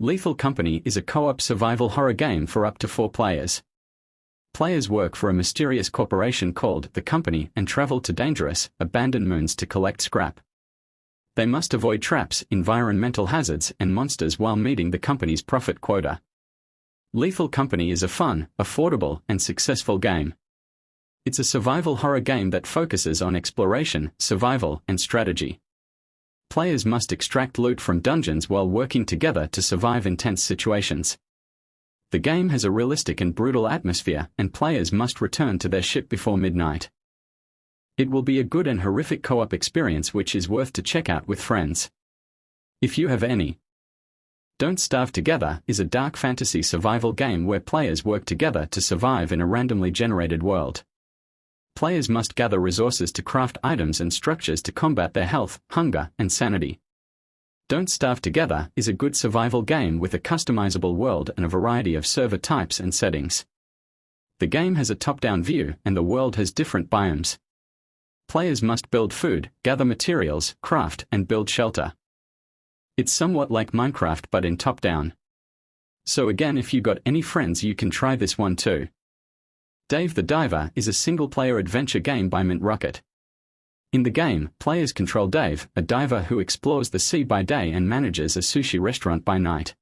Lethal Company is a co-op survival horror game for up to 4 players. Players work for a mysterious corporation called the Company and travel to dangerous, abandoned moons to collect scrap. They must avoid traps, environmental hazards, and monsters while meeting the company's profit quota. Lethal Company is a fun, affordable, and successful game. It's a survival horror game that focuses on exploration, survival, and strategy. Players must extract loot from dungeons while working together to survive intense situations. The game has a realistic and brutal atmosphere, and players must return to their ship before midnight. It will be a good and horrific co-op experience which is worth to check out with friends. If you have any. Don't Starve Together is a dark fantasy survival game where players work together to survive in a randomly generated world. Players must gather resources to craft items and structures to combat their health, hunger, and sanity. Don't Starve Together is a good survival game with a customizable world and a variety of server types and settings. The game has a top-down view and the world has different biomes. Players must build food, gather materials, craft, and build shelter. It's somewhat like Minecraft but in top-down. So again, if you got any friends, you can try this one too. Dave the Diver is a single-player adventure game by Mint Rocket. In the game, players control Dave, a diver who explores the sea by day and manages a sushi restaurant by night.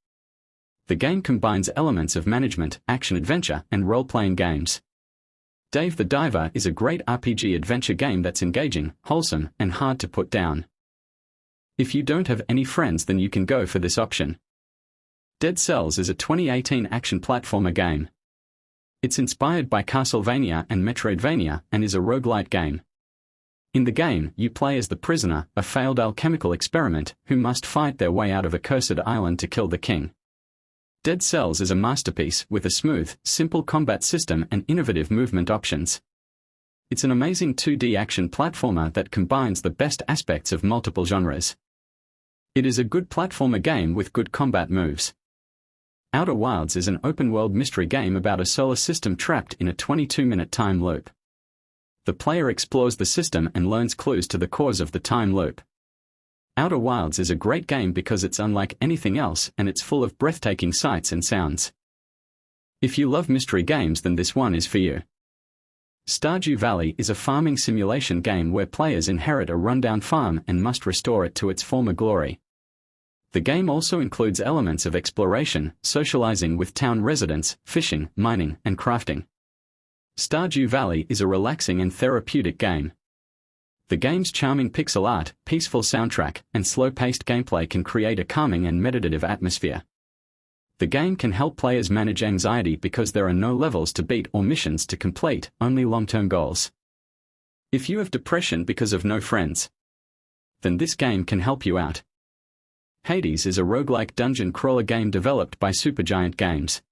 The game combines elements of management, action-adventure, and role-playing games. Dave the Diver is a great RPG adventure game that's engaging, wholesome, and hard to put down. If you don't have any friends, then you can go for this option. Dead Cells is a 2018 action platformer game. It's inspired by Castlevania and Metroidvania and is a roguelite game. In the game, you play as the prisoner, a failed alchemical experiment, who must fight their way out of a cursed island to kill the king. Dead Cells is a masterpiece with a smooth, simple combat system and innovative movement options. It's an amazing 2D action platformer that combines the best aspects of multiple genres. It is a good platformer game with good combat moves. Outer Wilds is an open-world mystery game about a solar system trapped in a 22-minute time loop. The player explores the system and learns clues to the cause of the time loop. Outer Wilds is a great game because it's unlike anything else and it's full of breathtaking sights and sounds. If you love mystery games, then this one is for you. Stardew Valley is a farming simulation game where players inherit a rundown farm and must restore it to its former glory. The game also includes elements of exploration, socializing with town residents, fishing, mining, and crafting. Stardew Valley is a relaxing and therapeutic game. The game's charming pixel art, peaceful soundtrack, and slow-paced gameplay can create a calming and meditative atmosphere. The game can help players manage anxiety because there are no levels to beat or missions to complete, only long-term goals. If you have depression because of no friends, then this game can help you out. Hades is a roguelike dungeon crawler game developed by Supergiant Games.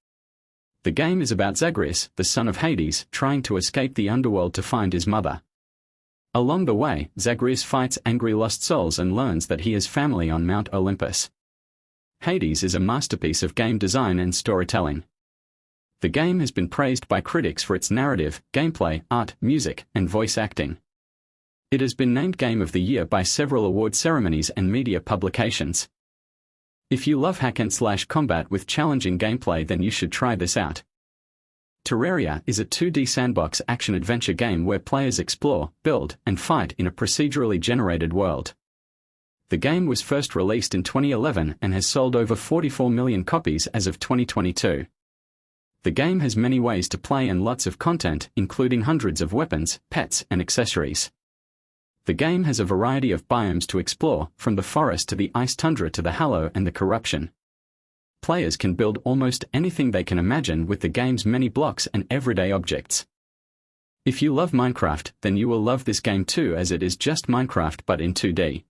The game is about Zagreus, the son of Hades, trying to escape the underworld to find his mother. Along the way, Zagreus fights angry lost souls and learns that he has family on Mount Olympus. Hades is a masterpiece of game design and storytelling. The game has been praised by critics for its narrative, gameplay, art, music, and voice acting. It has been named Game of the Year by several award ceremonies and media publications. If you love hack-and-slash combat with challenging gameplay, then you should try this out. Terraria is a 2D sandbox action-adventure game where players explore, build, and fight in a procedurally generated world. The game was first released in 2011 and has sold over 44 million copies as of 2022. The game has many ways to play and lots of content, including hundreds of weapons, pets, and accessories. The game has a variety of biomes to explore, from the forest to the ice tundra to the Hallow and the Corruption. Players can build almost anything they can imagine with the game's many blocks and everyday objects. If you love Minecraft, then you will love this game too, as it is just Minecraft but in 2D.